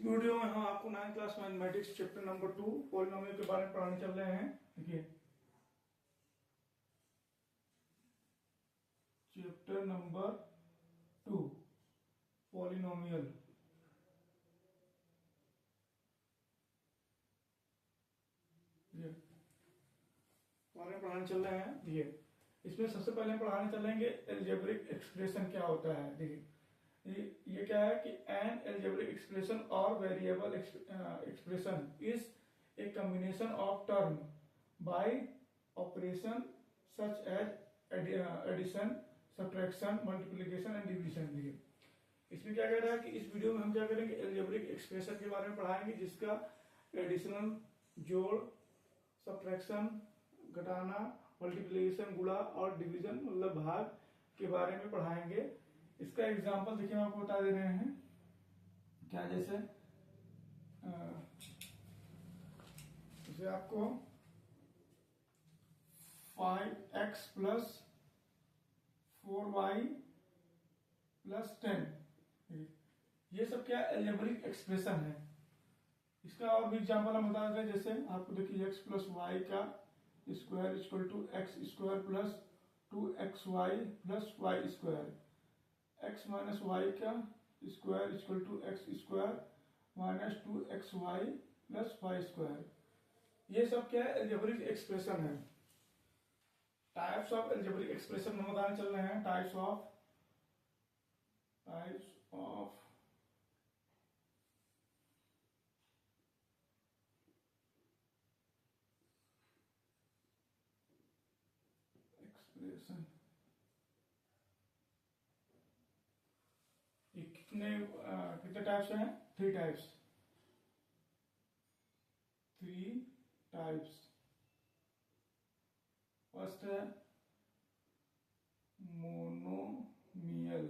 Video में हम आपको 9th class mathematics chapter number 2 polynomial के बारे में पढ़ाने चल रहे हैं। देखिए चैप्टर नंबर 2 पॉलिनोमियल। बारे में पढ़ाने चल रहे हैं। देखिए इसमें सबसे पहले हम पढ़ाने चलेंगे एल्जेब्रिक एक्सप्रेशन क्या होता है। देखिए ये क्या है कि एन एल्जेब्रिक एक्सप्रेशन और variable expression is a combination of term by operation such as addition, subtraction, multiplication and division. देखिए इसमें क्या कह रहा है कि इस वीडियो में हम क्या करेंगे, एल्जेब्रिक एक्सप्रेशन के बारे में पढ़ाएंगे जिसका एडिशनल, जोड़, सब्ट्रैक्शन घटाना, मल्टीप्लिकेशन गुणा और डिवीजन मतलब भाग के बारे में पढ़ाएंगे। इसका एग्जांपल देखिए हम आपको बता दे रहे हैं क्या, जैसे आपको 5x प्लस 4y प्लस 10, ये सब क्या एल्जेब्रिक एक्सप्रेशन है। इसका और भी एग्जांपल हम बता देते हैं। जैसे आपको देखिए x प्लस वाई का square equal to x square plus 2xy plus Y square, x minus Y का square equal to x square minus 2xy plus Y square. ये सब क्या है, एल्जेब्रिक एक्सप्रेशन है। टाइप्स ऑफ एल्जेब्रिक एक्सप्रेशन हम बताने चल रहे हैं। Types of expression. ये कितने टाइप्स हैं? 3 टाइप्स। 3 टाइप्स। फर्स्ट है मोनोमियल,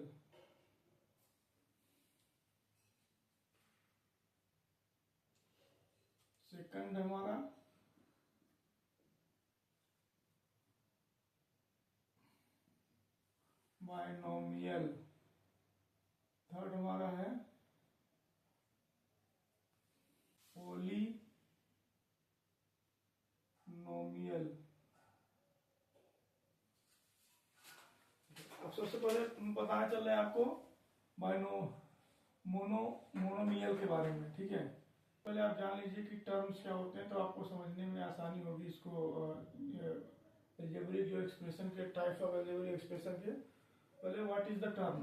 सेकंड हमारा बाइनोमियल, थर्ड हमारा है पॉलीनोमियल। अब सबसे पहले बताना चल रहे हैं आपको मोनोमियल के बारे में, ठीक है। पहले आप जान लीजिए कि टर्म्स क्या होते हैं तो आपको समझने में आसानी होगी। इसको एल्जेब्रिक जो एक्सप्रेशन के टाइप्स ऑफ एल्जेब्रिक एक्सप्रेशन के, पहले what is the term,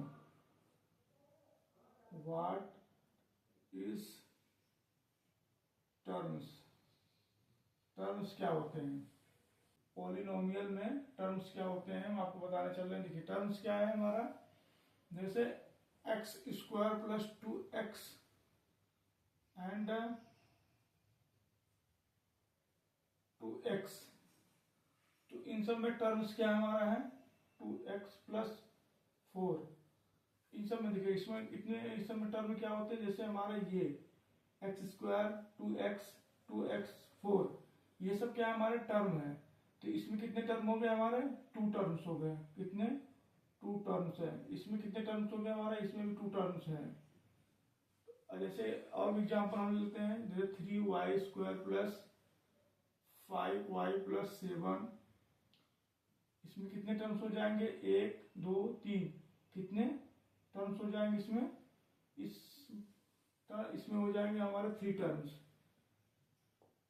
what is terms, terms क्या होते हैं। पॉलिनोमियल में टर्म्स क्या होते हैं हम आपको बताने चल रहे हैं। देखिए टर्म्स क्या है हमारा, जैसे x square plus 2x and 2x, तो इन सब में टर्म्स क्या हमारा है 2x प्लस 4। इन सब में देखिए इसमें इस सब में टर्म क्या होते हैं, जैसे हमारा ये एक्स स्क्वायर 2x 4, ये सब क्या हमारे टर्म है। तो इसमें कितने टर्म हो गए हमारे, 2 टर्म्स हो गए। कितने, 2 टर्म्स है। इसमें कितने टर्म्स हो गए हमारे, इसमें भी 2 टर्म्स है। जैसे और भी एग्जाम्पल हम लेते हैं, जैसे 3y square plus 5y plus 7, इसमें कितने टर्म्स हो जाएंगे, 1 2 3, कितने टर्म्स हो जाएंगे इसमें, इसमें हो जाएंगे हमारे 3 टर्म्स,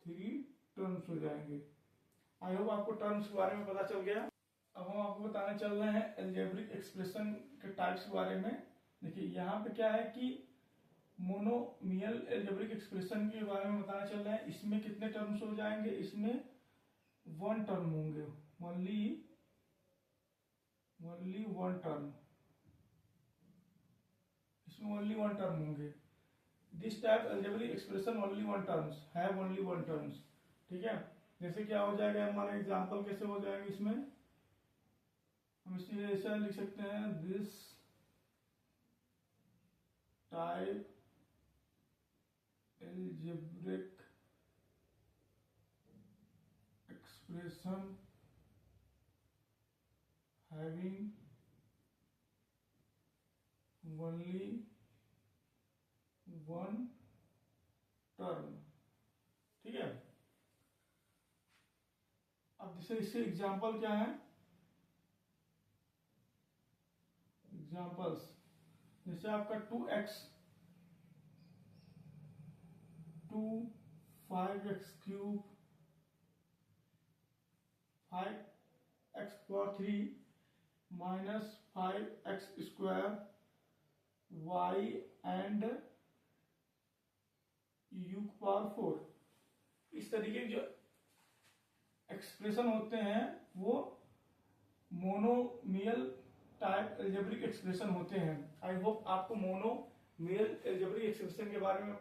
3 टर्म्स हो जाएंगे। आई होप आपको टर्म्स के बारे में पता चल गया। अब हम आपको बताने चल रहे हैं एल्जेब्रिक एक्सप्रेशन के टाइप्स के बारे में। देखिए यहाँ पे क्या है कि मोनोमियल एल्जेब्रिक एक्सप्रेशन के बारे में बताना चल रहे हैं। इसमें कितने टर्म्स हो जाएंगे, इसमें 1 टर्म होंगे, ओनली 1 टर्म, इसमें ओनली 1 टर्म होंगे। This type algebraic expression only 1 terms have only 1 terms, ठीक है। जैसे क्या हो जाएगा हमारा एग्जांपल कैसे हो जाएगा, इसमें हम इसमें ऐसा लिख सकते हैं, this type algebraic expression having only 1 term, ठीक है। अब जैसे इससे एग्जाम्पल क्या है, एग्जाम्पल्स जैसे आपका 2x 2 5x cube 5x power 3 minus 5x square y and u power 4। इस तरीके के जो एक्सप्रेशन होते हैं वो मोनोमियल टाइप एल्जेब्रिक एक्सप्रेशन होते हैं। आई होप आपको मोनोमियल एल्जेब्रिक एक्सप्रेशन के बारे में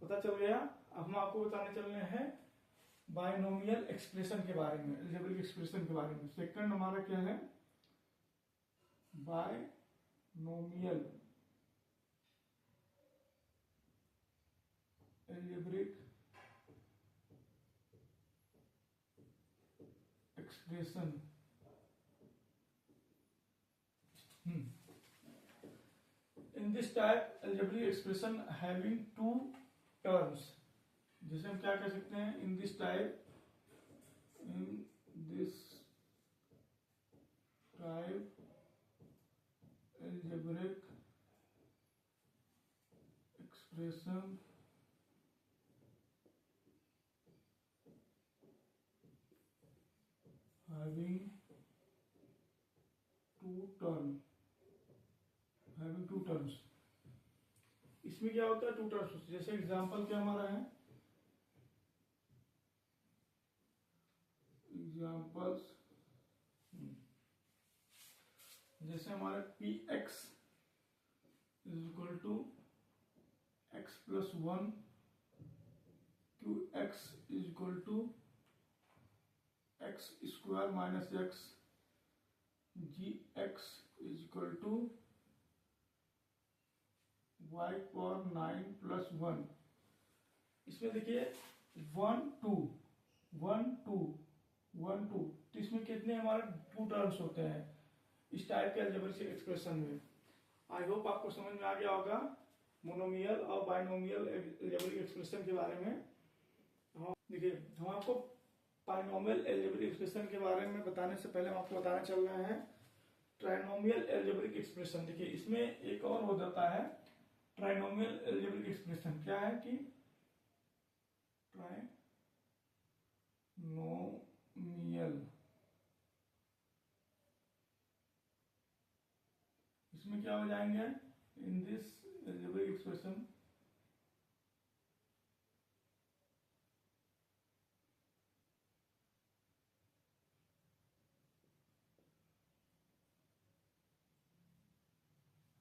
पता चल गया। अब हम आपको बताने चल रहे हैं बायनोमियल एक्सप्रेशन के बारे में, एल्जेब्रिक एक्सप्रेशन के बारे में। सेकंड हमारा क्या है, binomial algebraic expression. In this type algebraic expression having two terms, जैसे हम क्या कह सकते हैं, in this type algebraic expression having two terms, इसमें क्या होता है, टू टर्म्स। जैसे एग्जांपल क्या हमारा है, एग्जांपल्स जैसे हमारा px is equal to x plus 1, qx is equal to x square minus x, gx is equal to y power 9 plus 1। इसमें देखिए 1 2 1 2 1 2, तो इसमें कितने हमारे टू टर्म्स होते हैं इस टाइप के अलजेब्रिक एक्सप्रेशन में। आई होप आपको समझ में आ गया होगा मोनोमियल और बायनोमियल अलजेब्रिक एक्सप्रेशन के बारे में। देखिए हम आपको बायनोमियल अलजेब्रिक एक्सप्रेशन के बारे में बताने से पहले हम आपको बताना चल रहे हैं ट्राइनोमियल अलजेब्रिक एक्सप्रेशन। देखिए इसमें एक और हो जाता है ट्राइनोमियल अलजेब्रिक एक्सप्रेशन। क्या है कि ट्राइनोमियल, इसमें क्या हो जाएंगे, in this algebraic expression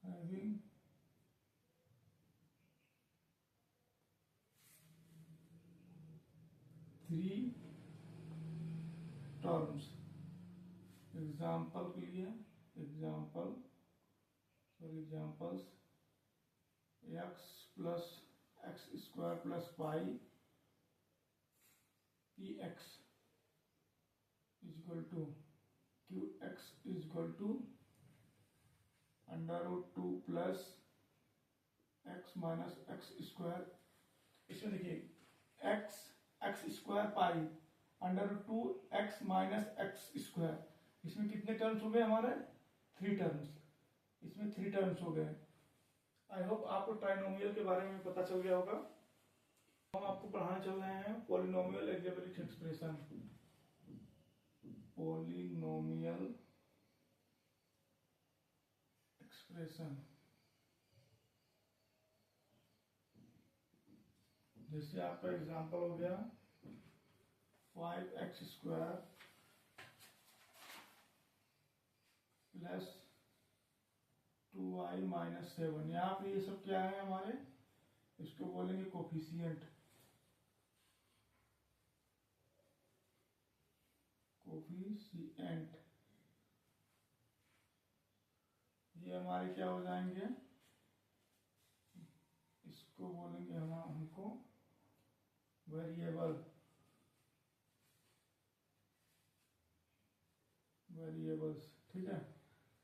having three terms. Example के लिए examples x plus x square plus y px is equal to qx is equal to under root 2 plus x minus x square. इसमें देखिए x square pi under root 2 x minus x square, इसमें कितने terms हो गए हमारे, 3 terms. इसमें 3 terms हो गए। आई होप आपको ट्राइनोमियल के बारे में पता चल गया होगा। हम आपको पढ़ाने चल रहे हैं polynomial algebraic expression. Polynomial expression जैसे आपका एग्जांपल हो गया 5x square plus 2y minus 7। यहाँ पे ये सब क्या है हमारे, इसको बोलेंगे कोफिशिएंट। ये हमारे क्या हो जाएंगे, इसको बोलेंगे हमको वेरिएबल्स, ठीक है।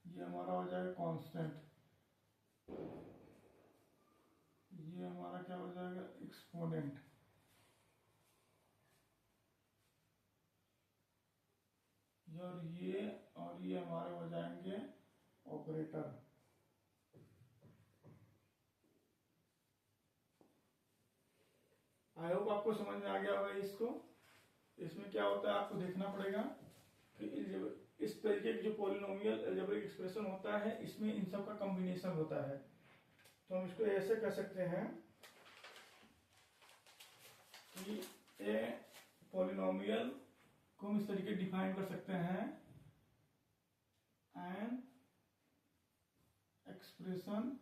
ये हमारा हो जाएगा कांस्टेंट, ये हमारा क्या हो जाएगा एक्सपोनेंट। और ये हमारे हो जाएंगे ऑपरेटर। आई होप आपको समझ में आ गया होगा इसको। इसमें क्या होता है आपको देखना पड़ेगा कि इस तरीके की जो पॉलिनोमियल अलजेब्रिक एक्सप्रेशन होता है इसमें इन सब का कॉम्बिनेशन होता है। तो हम इसको ऐसे कर सकते हैं कि ए पॉलिनोमियल को हम इस तरीके डिफाइन कर सकते हैं, an expression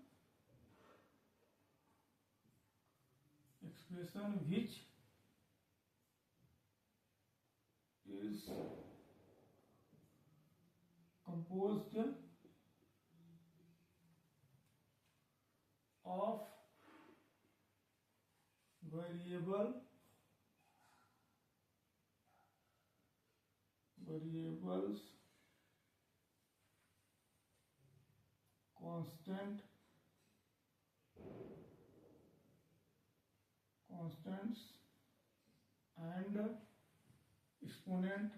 which is composed of variables, constants and exponent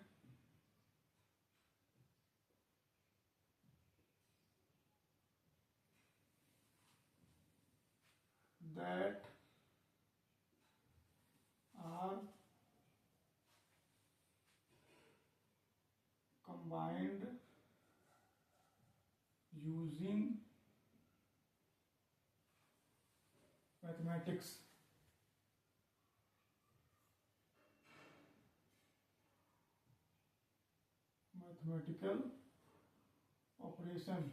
that are combined using mathematics. Mathematical operation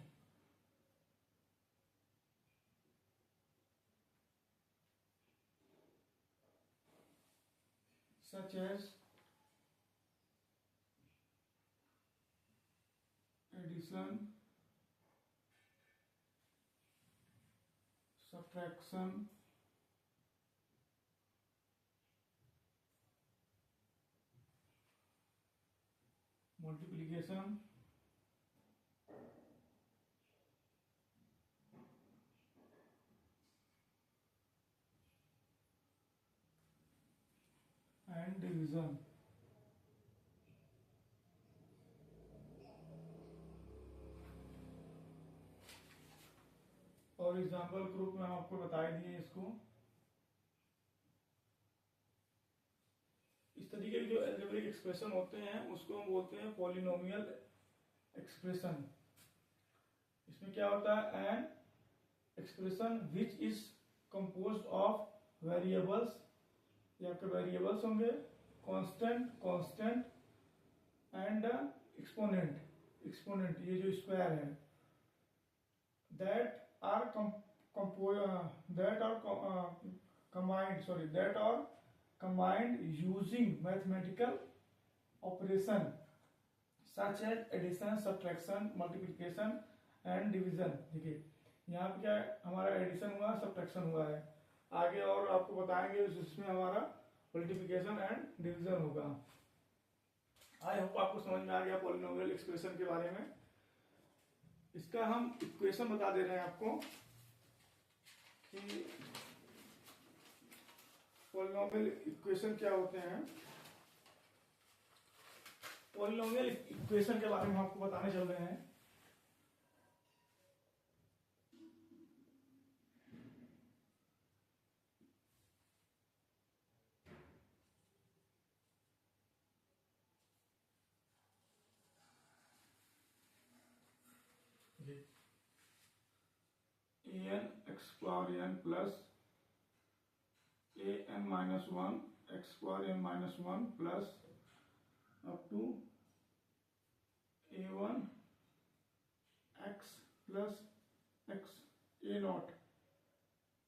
such as addition, subtraction, multiplication, and division. और एग्जाम्पल ग्रुप में हम आपको बता दिए इसको। इस तरीके के जो अलजेब्रिक एक्सप्रेशन होते हैं उसको हम बोलते हैं पॉलिनोमियल एक्सप्रेशन। इसमें क्या होता है, an expression which is composed of variables, ये आपके वेरिएबल्स होंगे, कांस्टेंट एंड एक्सपोनेंट ये जो स्क्वायर है, that are combined using mathematical operation such as addition, subtraction, multiplication and division। देखिए यहाँ पे क्या है, हमारा एडिशन हुआ, सब्ट्रैक्शन हुआ है, आगे और आपको बताएंगे जिसमें हमारा मल्टीप्लिकेशन एंड डिवीजन होगा। आई होप आपको समझ में आ गया पॉलिनोमियल एक्सप्रेशन के बारे में। इसका हम इक्वेशन बता दे रहे हैं आपको कि पॉलिनोमियल इक्वेशन क्या होते हैं। पॉलिनोमियल इक्वेशन के बारे में आपको बताने चल रहे हैं। an x power n plus an minus 1 x power n minus 1 plus up to a1 x plus x a naught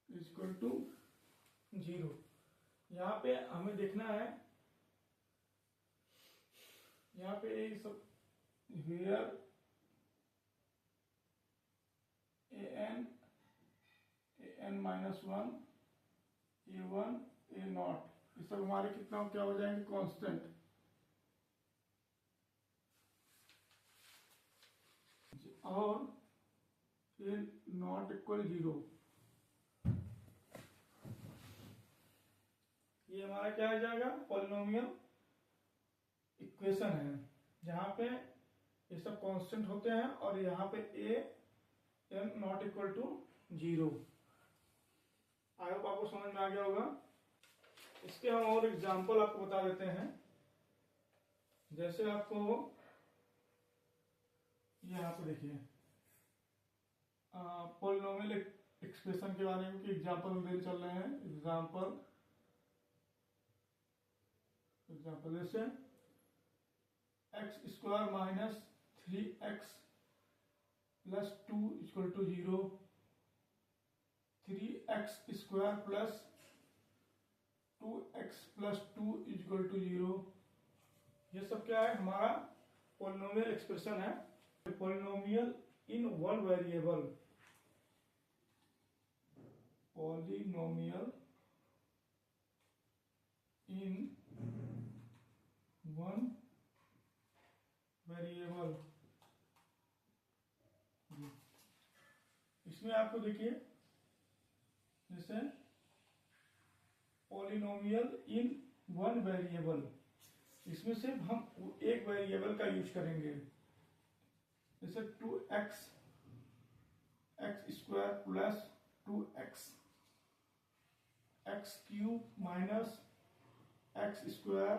is equal to 0। यहाँ पे हमें देखना है, यहाँ पे ये सब where an minus 1 a1 a naught ये सब हमारे कितना क्या हो जाएंगे, कांस्टेंट। और ये नॉट इक्वल 0। ये हमारा क्या आ जाएगा, पॉलिनोमियल इक्वेशन है, जहां पे ये सब कांस्टेंट होते हैं और यहाँ पे A N not equal to 0। I hope आपको समझ में आ गया होगा। इसके हम और एग्जांपल आपको बता देते हैं। जैसे आपको यहाँ पे देखिए पॉलिनोमियल एक्सप्रेशन के बारे में एग्जांपल हम चल रहे हैं। एग्जांपल जैसे x square minus 3x plus 2 equal to 0, 3x square plus 2x plus 2 equal to 0। ये सब क्या है, हमारा पॉलिनोमियल एक्सप्रेशन है। Polynomial in one variable, polynomial in one variable. इसमें आपको देखिए जैसे पॉलिनोमियल इन वन वेरिएबल, इसमें सिर्फ हम एक वेरिएबल का यूज करेंगे। जैसे 2x square plus 2x x cube minus x square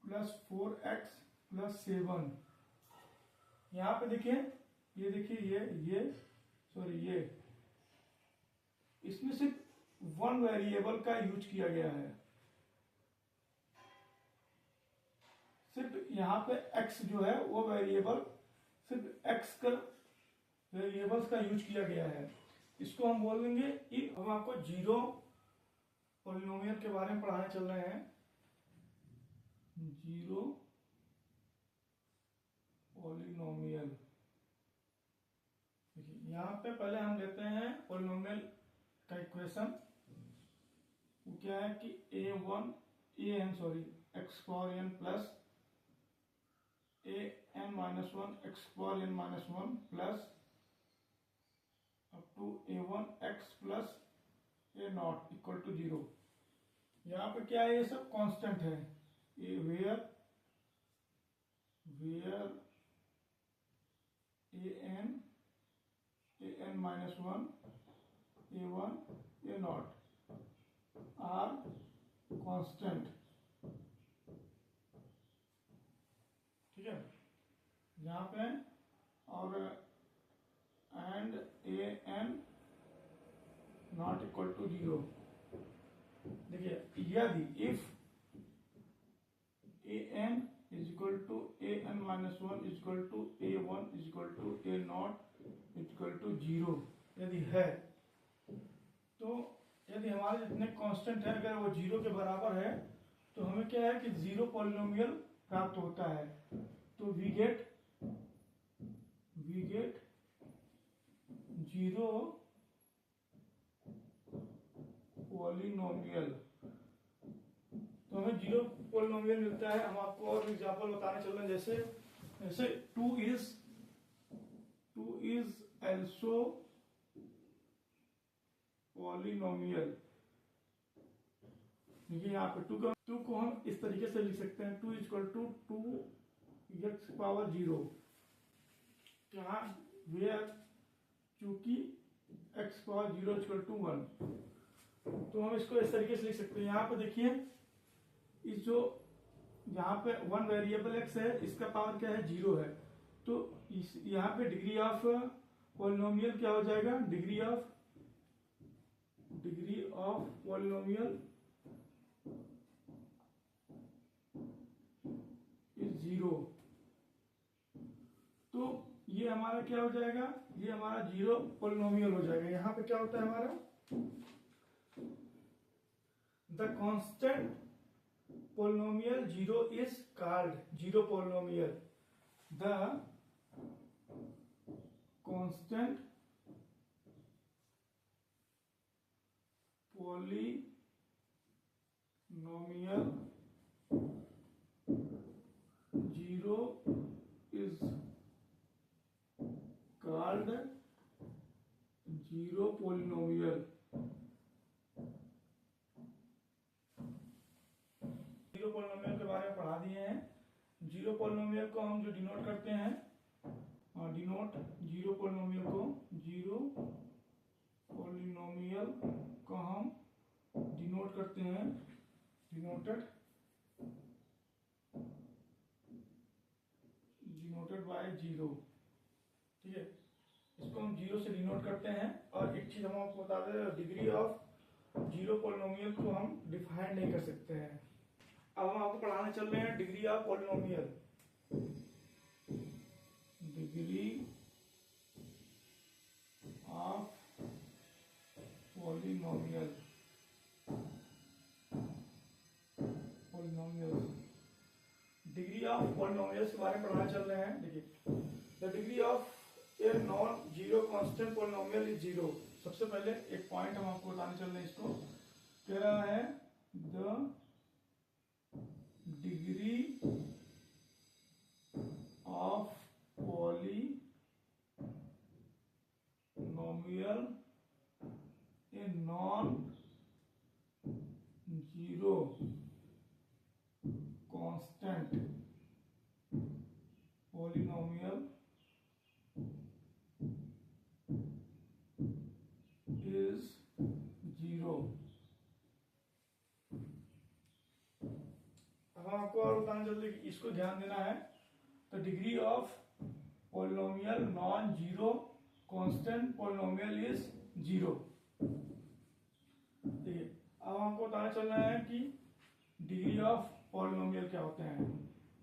plus 4x plus 7। यहाँ पे देखिए, ये देखिए ये इसमें सिर्फ वन वेरिएबल का यूज किया गया है। सिर्फ यहाँ पे x जो है वो वेरिएबल, सिर्फ x का वेरिएबल्स का यूज किया गया है। इसको हम बोलेंगे इन। हम आपको जीरो पॉलिनोमियल के बारे में पढ़ाने चल रहे हैं। जीरो पॉलिनोमियल, देखिए यहाँ पे पहले हम लेते हैं पॉलिनोमियल का इक्वेशन। वो क्या है कि x power n plus n minus 1 x power n minus 1 plus up to a1 x plus a naught equal to 0। यहाँ पे क्या है, ये सब कांस्टेंट है। ये where n minus 1 a1 a naught are constant, ठीक है। यहाँ पे और and a N not equal to 0। देखिए यदि if a n is equal to a n minus 1 is equal to a1 is equal to a naught is equal to 0 यदि है, तो यदि हमारे जितने कांस्टेंट है अगर वो 0 के बराबर है तो हमें क्या है कि जीरो पॉलिनोमियल प्राप्त होता है। तो वी गेट जीरो पॉलिनोमियल। तो हमें जीरो पॉलिनोमियल मिलता है। हम आपको और एग्जांपल बताने चल रहे हैं। जैसे 2 इज also पॉलिनोमियल। देखिए यहाँ पे 2 को हम इस तरीके से लिख सकते हैं, 2 इक्वल टू 2x पावर 0। यहाँ वेयर चूंकि x पावर 0 इक्वल टू 1, तो हम इसको इस तरीके से लिख सकते हैं। यहाँ पे देखिए इस जो यहाँ पे वन वेरिएबल x है, इसका पावर क्या है, 0 है। तो इस यहाँ पे डिग्री ऑफ पॉलिनोमियल क्या हो जाएगा, डिग्री ऑफ पॉलिनोमियल इज 0। तो ये हमारा क्या हो जाएगा, ये हमारा जीरो पॉलिनोमियल हो जाएगा। यहाँ पे क्या होता है हमारा, the constant polynomial 0 is called zero polynomial. The constant polynomial 0 is called zero polynomial. Zero polynomial के बारे में पढ़ा दिए हैं। जीरो पॉलिनोमियल को हम जो डिनोट करते हैं, डिनोट जीरो पॉलिनोमियल को हम डिनोट करते हैं, डिनोटेड बाय जीरो। ठीक है, इसको हम जीरो से डिनोट करते हैं। और एक चीज हम आपको बता दें, डिग्री ऑफ जीरो पॉलिनोमियल को हम डिफाइन नहीं कर सकते हैं। अब हम आपको पढ़ाने चल रहे हैं degree of polynomial. Degree of polynomial, degree of polynomials के बारे में पढ़ाने चल रहे हैं। देखिए, the degree of a non zero constant polynomial is zero. सबसे पहले एक पॉइंट हम आपको बताने चल रहे हैं, इसको कह रहा है the degree of polynomial a non zero constant polynomial is zero. अब हम आपको और बताने चलते हैं कि इसको ध्यान देना है। तो degree of polynomial non zero constant polynomial is zero. देखिए, अब हमको बताना चल रहा है कि डिग्री ऑफ पॉलिनोमियल क्या होते हैं।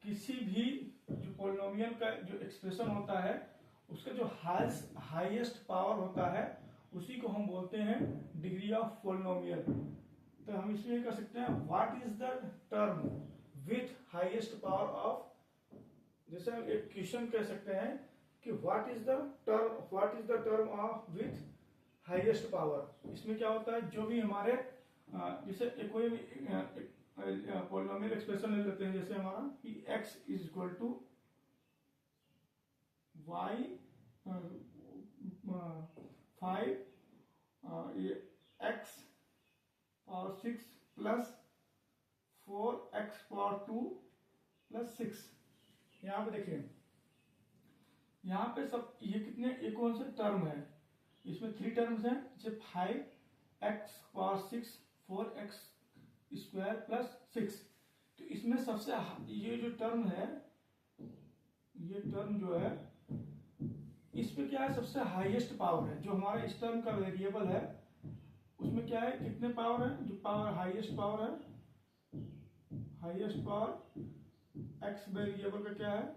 किसी भी जो पॉलिनोमियल का जो एक्सप्रेशन होता है, उसका जो हाईएस्ट पावर होता है, उसी को हम बोलते हैं डिग्री ऑफ पॉलिनोमियल। तो हम इसमें कर सकते हैं, what is the term with highest power of, जैसे हम एक क्वेश्चन कह सकते हैं कि what is the term of with highest power. इसमें क्या होता है, जो भी हमारे जैसे कोई भी पॉलिनोमियल एक्सप्रेशन ले लेते हैं, जैसे हमारा कि x is equal to y 5 x और 6 प्लस 4x पावर 2 प्लस 6। यहाँ पे देखिए, यहाँ पे सब ये कितने, ये कौन से टर्म है, इसमें 3 टर्म्स हैं, जैसे 5x power 6 4x square plus 6। तो इसमें सबसे ये जो टर्म है, ये टर्म जो है, इसमें क्या है, सबसे हाईएस्ट पावर है। जो हमारा इस टर्म का वेरिएबल है, उसमें क्या है, कितने पावर है, जो पावर हाईएस्ट पावर है, हाईएस्ट पावर एक्स वेरिएबल का क्या है,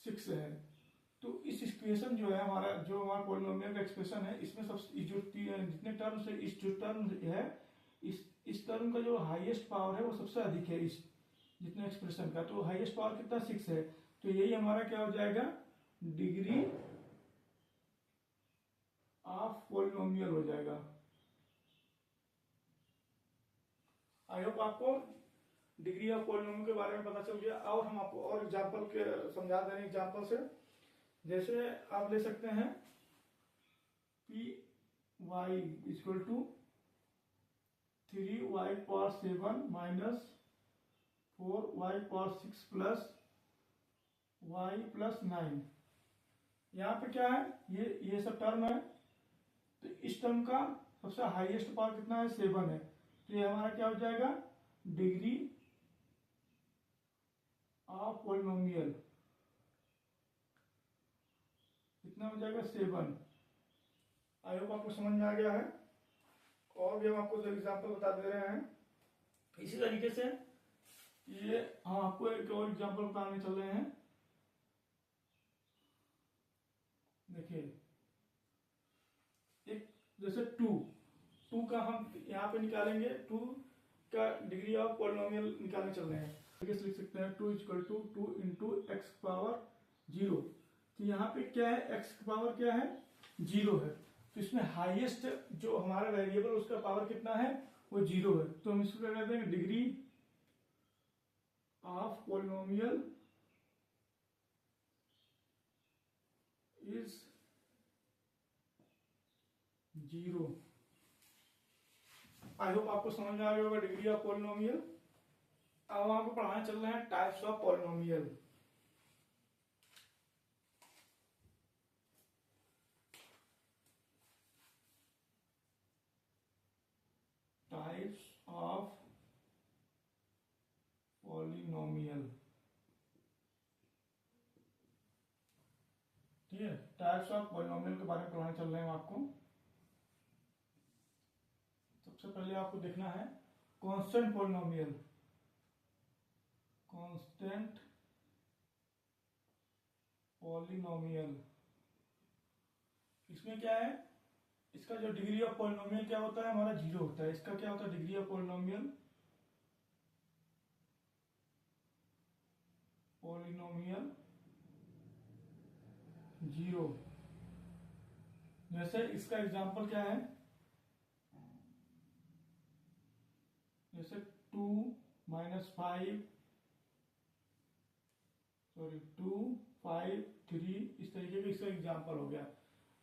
6 है। तो इस इक्वेशन जो है हमारा, जो हमारा पॉलिनोमियल का एक्सप्रेशन है, इसमें सब जो जितने टर्म्स है, इस जो टर्म है, इस टर्म का जो हाईएस्ट पावर है वो सबसे अधिक है इस जितने एक्सप्रेशन का। तो हाईएस्ट पावर कितना, 6 है। तो यही हमारा क्या हो जाएगा, डिग्री ऑफ पॉलिनोमियल हो जाएगा। आई होप आपको डिग्री ऑफ पॉलिनोमियल के बारे में पता चल गया। और हम आपको और एग्जांपल के समझा दे रहे हैं, एग्जांपल से। जैसे आप ले सकते हैं p y equal to 3y power 7 minus 4y power 6 plus y plus 9। यहाँ पे क्या है, ये सब टर्म है। तो इस टर्म का सबसे हाईएस्ट पावर कितना है, 7 है। तो ये हमारा क्या हो जाएगा, डिग्री ऑफ पॉलिनोमियल कितना हो जाएगा, 7। आई होप आपको समझ में आ गया है। और भी हम आपको जो एग्जांपल बता दे रहे हैं, इसी तरीके से ये हम आपको एक और एग्जांपल बताने चल रहे हैं। देखिए, एक जैसे 2 का हम यहाँ पे निकालेंगे, 2 का डिग्री ऑफ पॉलिनोमियल निकालने चल रहे हैं। लिख सकते हैं 2 equal to 2 into x power 0। तो यहाँ पे क्या है, एक्स पावर क्या है, 0 है। तो इसमें हाईएस्ट जो हमारा वेरिएबल उसका पावर कितना है, वो 0 है। तो हम इसको क्या कहते हैं, degree of polynomial is 0। I hope आपको समझ में आ गया होगा डिग्री ऑफ पॉलिनोमियल। अब आपको पढ़ाने चल रहे हैं types of polynomial. Types of polynomial, ठीक है। टाइप्स ऑफ पॉलिनोमियल के बारे में पढ़ाने चल रहे हैं आपको। सबसे पहले आपको देखना है कांस्टेंट पॉलिनोमियल। कांस्टेंट पॉलिनोमियल, इसमें क्या है, इसका जो डिग्री ऑफ पॉलिनोमियल क्या होता है हमारा, जीरो होता है। इसका क्या होता है degree of polynomial, polynomial zero. जैसे इसका एग्जांपल क्या है, जैसे 2 माइनस 5 सॉरी 2 5 3, इस तरीके का इसका एग्जांपल हो गया।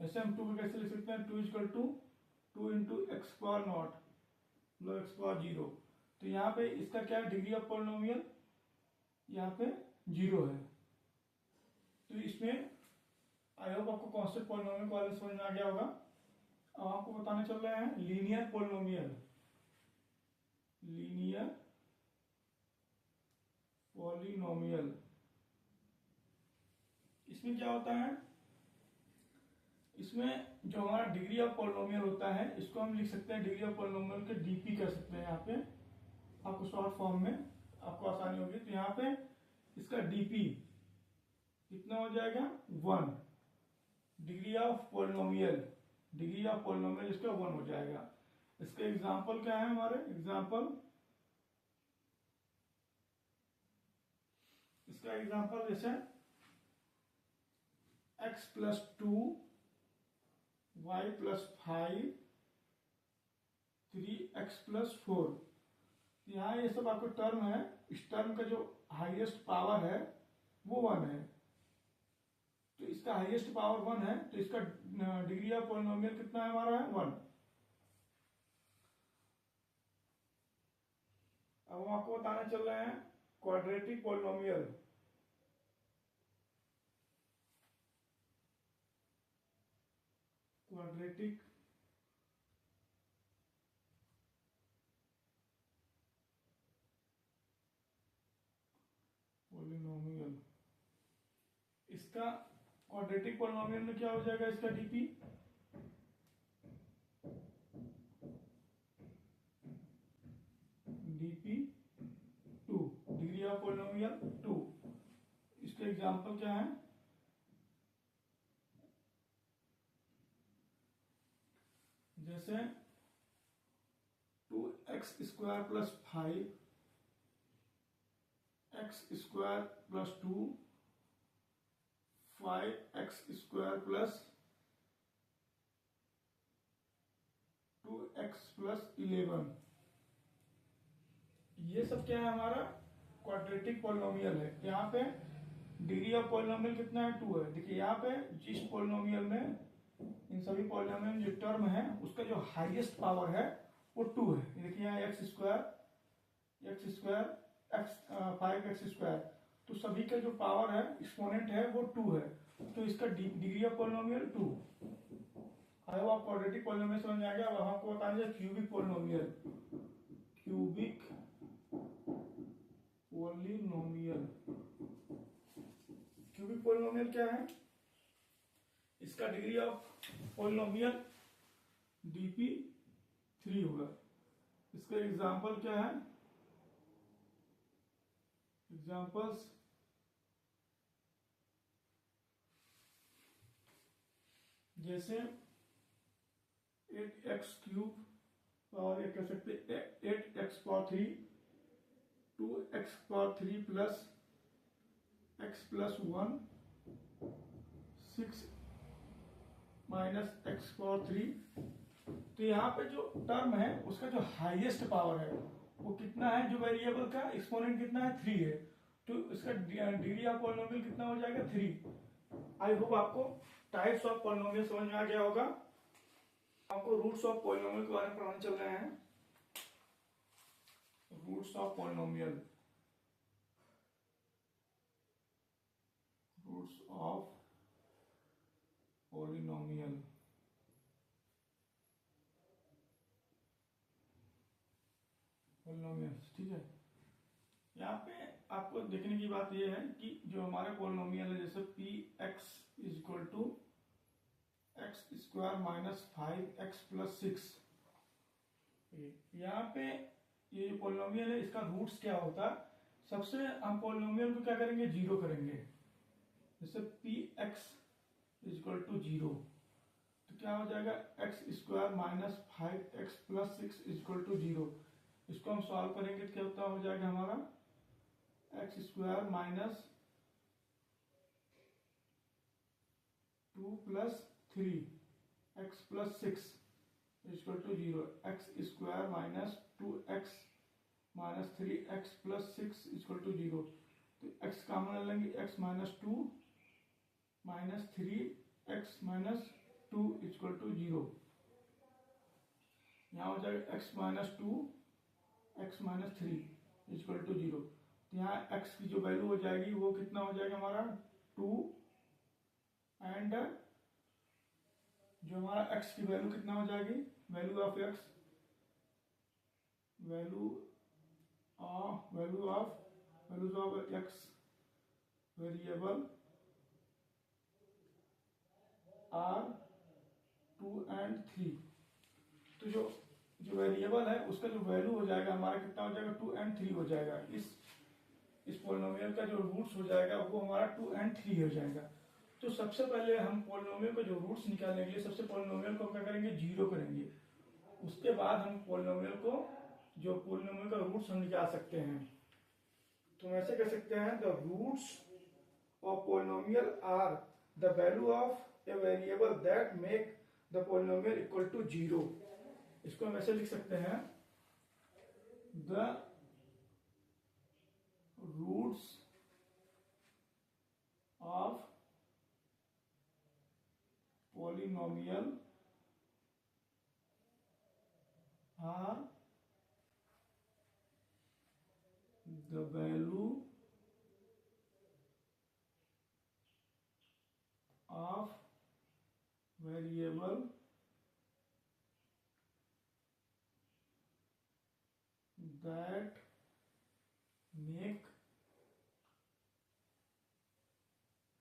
ऐसे हम 2 को कैसे लिख सकते हैं, 2 equal to 2 into x power naught plus x power zero. तो यहाँ पे इसका क्या है डिग्री ऑफ पॉलिनोमियल, यहाँ पे जीरो है। तो इसमें आई होप आपको कांस्टेंट पॉलिनोमियल के बारे में समझ में आ गया होगा। अब आपको बताने चल रहे हैं लीनियर पॉलिनोमियल। लीनियर पॉलिनोमियल, इसमें क्या होता है, इसमें जो हमारा डिग्री ऑफ पॉलिनोमियल होता है इसको हम लिख सकते हैं डिग्री ऑफ पॉलिनोमियल के डीपी कर सकते हैं। यहाँ पे आपको शॉर्ट फॉर्म में आपको आसानी होगी। तो यहाँ पे इसका डीपी कितना हो जाएगा, 1। Degree of polynomial, degree of polynomial इसका 1 हो जाएगा। इसका एग्जांपल क्या है हमारे, एग्जांपल इसका एग्जांपल जैसे x plus 2 y plus 5 3x plus 4। यहाँ ये सब आपको टर्म है, इस टर्म का जो हाईएस्ट पावर है वो 1 है। तो इसका हाईएस्ट पावर 1 है, तो इसका डिग्री ऑफ पॉलिनोमियल कितना है हमारा, है 1। अब हम आपको बताने चल रहे हैं क्वाड्रेटिक पॉलिनोमियल। क्वाड्रेटिक पॉलिनोमियल, इसका क्वाड्रेटिक पॉलिनोमियल में क्या हो जाएगा, इसका DP DP 2, degree of polynomial 2। इसके एग्जांपल क्या है, जैसे 2x square plus 5 x square plus 2 5x square plus 2x plus 11। ये सब क्या है हमारा क्वाड्रेटिक पॉलिनोमियल है। यहाँ पे डिग्री ऑफ पॉलिनोमियल कितना है, 2 है। देखिए यहाँ पे जिस पॉलिनोमियल में, इन सभी पॉलिनोमियल में जो टर्म है उसका जो हाईएस्ट पावर है वो 2 है। देखिए यहाँ x square x 5x square, तो सभी का जो पावर है एक्सपोनेंट है वो 2 है। तो इसका degree of polynomial 2। I hope आप क्वाड्रेटिक पॉलिनोमियल समझ में आ गया। अब हम आपको बताएंगे cubic polynomial. Cubic polynomial, cubic polynomial क्या है, इसका डिग्री ऑफ पॉलिनोमियल डीपी 3 होगा। इसका एग्जांपल क्या है, एग्जांपल्स जैसे 8x क्यूब और एक कह सकते 8x power 3, 2x power 3 plus x plus 1, 6 minus x power 3। तो यहाँ पे जो टर्म है उसका जो हाईएस्ट पावर है वो कितना है, जो वेरिएबल का एक्सपोनेंट कितना है, 3 है। तो इसका डिग्री ऑफ पॉलिनोमियल कितना हो जाएगा, 3। आई होप आपको टाइप्स ऑफ पॉलिनोमियल समझ में आ गया होगा। आपको रूट्स ऑफ पॉलिनोमियल के बारे में पढ़ाने चल रहे हैं। Roots of polynomial, roots of polynomial. Polynomials, ठीक है। यहाँ पे आपको देखने की बात यह है कि जो हमारे पॉलिनोमियल है, जैसे p x is equal to x square minus 5x plus 6, यहाँ पे ये जो पॉलिनोमियल है इसका रूट्स क्या होता है, सबसे हम पॉलिनोमियल को क्या करेंगे, जीरो करेंगे। जैसे p x is equal to 0, तो क्या हो जाएगा, x square minus 5x plus 6 is equal to 0। इसको हम सॉल्व करेंगे तो क्या होता हो जाएगा हमारा x square minus 2 plus 3 x plus 6 equal to 0। X square minus 2x minus 3x plus 6 equal to 0। तो x कॉमन ले लेंगे, x minus 2 minus 3x minus 2 equal to 0। यहाँ हो जाएगा x minus 2 x minus 3 equal to 0। तो यहाँ x की जो वैल्यू हो जाएगी वो कितना हो जाएगा हमारा 2, एंड जो हमारा x की वैल्यू कितना हो जाएगी, value of x, values of x variable are 2 and 3। तो जो वेरिएबल है उसका जो वैल्यू हो जाएगा हमारा कितना हो जाएगा, 2 एंड 3 हो जाएगा। इस पॉलिनोमियल का जो रूट्स हो जाएगा वो हमारा 2 एंड 3 हो जाएगा। तो सबसे पहले हम पॉलिनोमियल का जो रूट्स निकालने के लिए सबसे पॉलिनोमियल को क्या करेंगे, जीरो करेंगे। उसके बाद हम पॉलिनोमियल को, जो पॉलिनोमियल का रूट्स हम निकाल सकते हैं। तो हम ऐसे कर सकते हैं, the roots of polynomial are the value of a variable that make the polynomial equal to 0। इसको हम ऐसे लिख सकते हैं, the roots of polynomial are the value of variable that make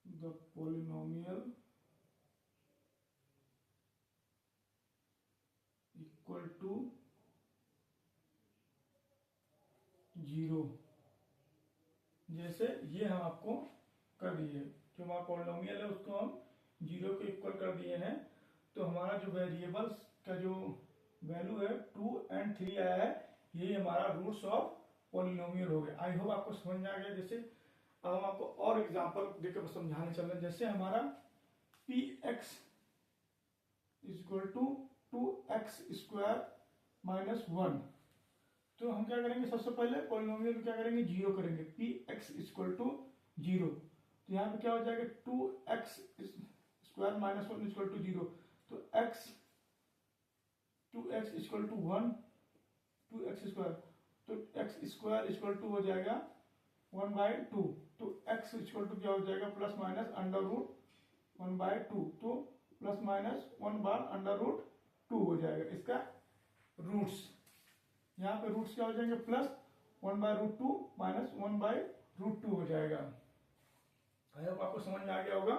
the polynomial equal to 0। जैसे ये हम आपको कर दिए, जो हमारा पॉलिनोमियल है उसको हम 0 के इक्वल कर दिए हैं। तो हमारा जो वेरिएबल्स का जो वैल्यू है 2 एंड 3 आया है, ये हमारा रूट्स ऑफ पॉलिनोमियल हो गया। आई होप आपको समझ में आ गया। जैसे अब हम आपको और एग्जांपल देकर समझाने चल रहे हैं। जैसे हमारा p x is equal to 2x square minus 1। तो हम क्या करेंगे, सबसे पहले पॉलिनोमियल को क्या करेंगे, जीरो करेंगे। पी एक्स इक्वल टू 0, तो यहाँ पे क्या हो जाएगा 2x square minus 1 equal to 0। तो 2x equal to 1, 2x square, तो x स्क्वायर इक्वल टू हो जाएगा 1/2। तो x इक्वल टू क्या हो जाएगा, प्लस माइनस अंडर रूट 1/2। तो प्लस माइनस 1/√2 हो जाएगा इसका रूट्स। यहाँ पे रूट्स क्या हो जाएंगे, प्लस 1/√2 माइनस 1/√2 हो जाएगा। आई होप आपको समझ में आ गया होगा।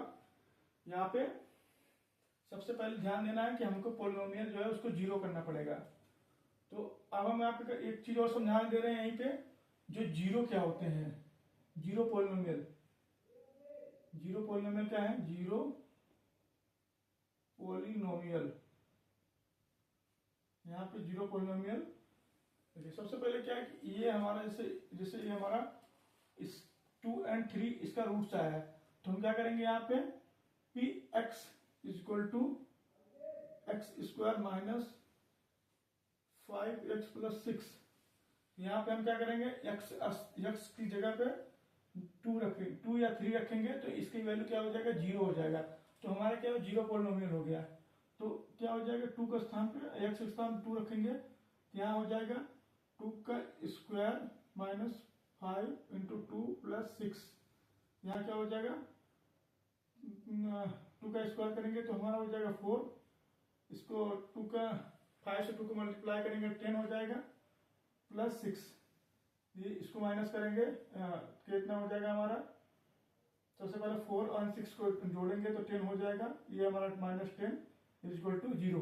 यहाँ पे सबसे पहले ध्यान देना है कि हमको पॉलिनोमियल जो है उसको जीरो करना पड़ेगा। तो अब हम यहाँ पे एक चीज और समझाने दे रहे हैं यहीं पे, जो जीरो क्या होते हैं, जीरो पॉलिनोमियल। जीरो पॉलिनोमियल क्या है, जीरो पॉलिनोमियल। यहाँ पे जीरो पॉलिनोमियल देखिए, सबसे पहले क्या है कि ये हमारा जैसे ये हमारा इस 2 एंड 3 इसका रूट्स आया है। तो हम क्या करेंगे, यहाँ पे p x is equal to x square minus 5x plus 6। यहाँ पे हम क्या करेंगे, x की जगह पे 2 रखेंगे, 2 या 3 रखेंगे, तो इसकी वैल्यू क्या हो जाएगा, 0 हो जाएगा। तो हमारा क्या है, जीरो पॉलिनोमियल हो गया। तो क्या हो जाएगा, 2 के स्थान पे, x के स्थान 2 रखेंगे, तो यहाँ हो जाएगा 2 का स्क्वायर माइनस 5 इंटू 2 प्लस 6, यहाँ क्या हो जाएगा, 2 का स्क्वायर करेंगे तो हमारा हो जाएगा 4, इसको 2 का 5 से 2 को मल्टीप्लाई करेंगे 10 हो जाएगा, प्लस 6, ये इसको माइनस करेंगे कितना हो जाएगा हमारा, सबसे पहले 4 और 6 को जोड़ेंगे तो 10 हो जाएगा, ये हमारा -10 इज इक्वल टू 0।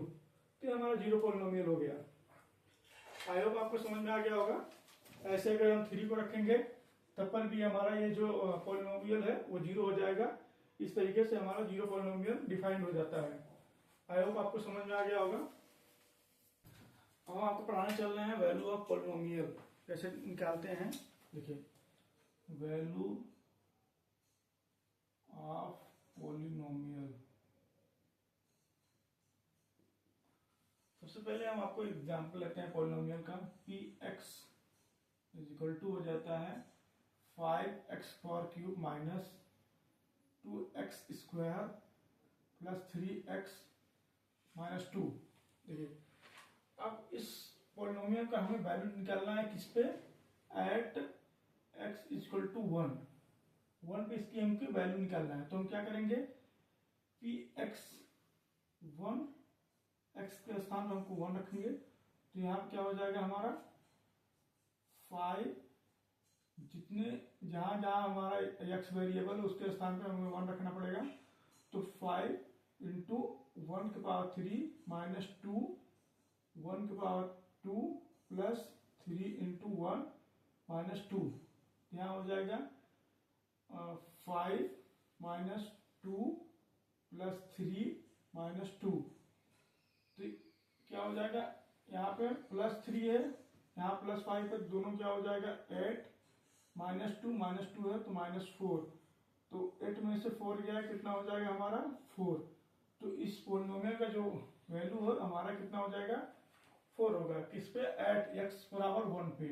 तो ये हमारा 0 पॉलिनोमियल हो गया। आई होप आपको समझ में आ गया होगा। ऐसे अगर हम 3 को रखेंगे तब पर भी हमारा ये जो पॉलिनोमियल है वो 0 हो जाएगा। इस तरीके से हमारा 0 पॉलिनोमियल डिफाइंड हो जाता है। आई होप आपको समझ में आ गया होगा। हम आपको पढ़ाने चल रहे हैं वैल्यू ऑफ पॉलिनोमियल कैसे निकालते हैं। देखिए, वैल्यू ऑफ पॉलिनोमियल, सबसे पहले हम आपको एग्जांपल लेते हैं पॉलिनोमियल का। px इज इक्वल टू हो जाता है 5x power cube minus 2x square plus 3x minus 2। देखिए, अब इस पॉलिनोमियल का हमें वैल्यू निकालना है किस पे, एट x इक्वल टू 1 पे इसकी हमको वैल्यू निकालना है। तो हम क्या करेंगे, px 1, x के स्थान पर हमको 1 रखेंगे तो यहाँ क्या हो जाएगा हमारा 5, जितने जहां जहां हमारा x वेरिएबल है उसके स्थान पर हमें 1 रखना पड़ेगा। तो 5 इंटू 1 के पावर 3 माइनस 2, 1 के पावर 2 प्लस 3 इंटू 1 माइनस 2, यहाँ हो जाएगा 5 माइनस 2 प्लस 3 माइनस 2। तो क्या हो जाएगा, यहाँ पे प्लस 3 है, यहाँ प्लस 5 है, दोनों क्या हो जाएगा 8 माइनस 2 है तो माइनस 4। तो 8 में से 4 गया, कितना हो जाएगा हमारा 4। तो इस पॉलिनोमियल का जो वैल्यू है हमारा कितना हो जाएगा 4 होगा। किस पे, एट x बराबर 1 पे।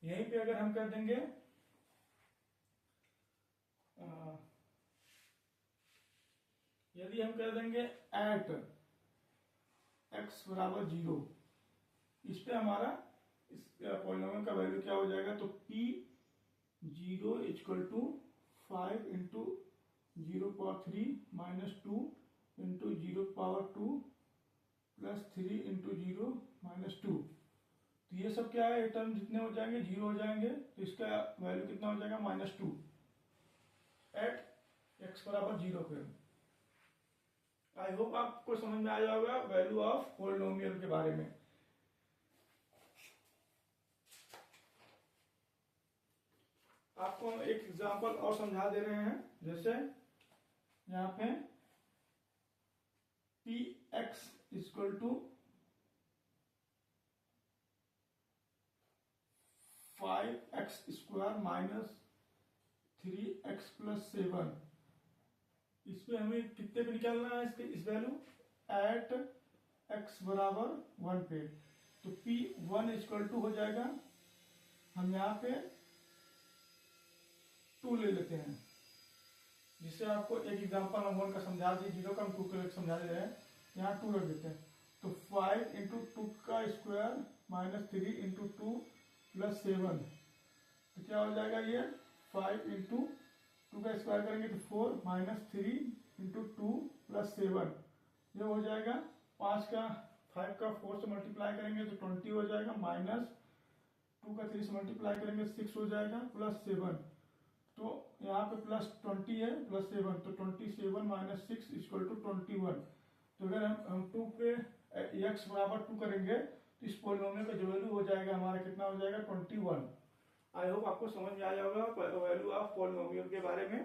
यहीं पे अगर हम कर देंगे यदि हम कर देंगे एट x बराबर 0, इस पे हमारा इस पॉलिनोमियल का वैल्यू क्या हो जाएगा, तो p 0 equal to 5 into 0 power 3 minus 2 into 0 power 2 plus 3 into 0 minus 2। तो ये सब क्या है, टर्म जितने हो जाएंगे 0 हो जाएंगे, तो इसका वैल्यू कितना हो जाएगा -2 एट x बराबर 0 पे। आई होप आपको समझ में आया होगा वैल्यू ऑफ पॉलिनोमियल के बारे में। आपको हम एक एग्जांपल और समझा दे रहे हैं। जैसे यहाँ पे px equal to 5x square minus 3x plus 7, इसमें हमें कितने पे निकालना है इसके इस वैल्यू, एट x बराबर 1 पे। तो p1 इक्वल टू हो जाएगा, हम यहाँ पे 2 ले लेते हैं, जिससे आपको एक एग्जांपल हम 1 का समझा दिए, 0 का हम 2 के समझा दे रहे हैं, यहाँ 2 रख देते हैं। तो 5 इंटू 2 का स्क्वायर माइनस 3 इंटू 2 प्लस 7, तो क्या हो जाएगा ये 5 इंटू 2 का स्क्वायर करेंगे तो 4 माइनस 3 इंटू 2 प्लस 7, ये हो जाएगा 5 का 4 से मल्टीप्लाई करेंगे तो 20 हो जाएगा, माइनस 2 का 3 से मल्टीप्लाई करेंगे 6 हो जाएगा, प्लस 7। तो यहाँ पे प्लस 20 है प्लस 7, तो 27 माइनस 6 इक्वल टू 21। तो अगर हम 2 पे x बराबर 2 करेंगे तो इस पॉलिनोमियल का जो वैल्यू हो जाएगा हमारा कितना हो जाएगा 21। आई होप आपको समझ में आया होगा वैल्यू ऑफ पॉलिनोमियल के बारे में।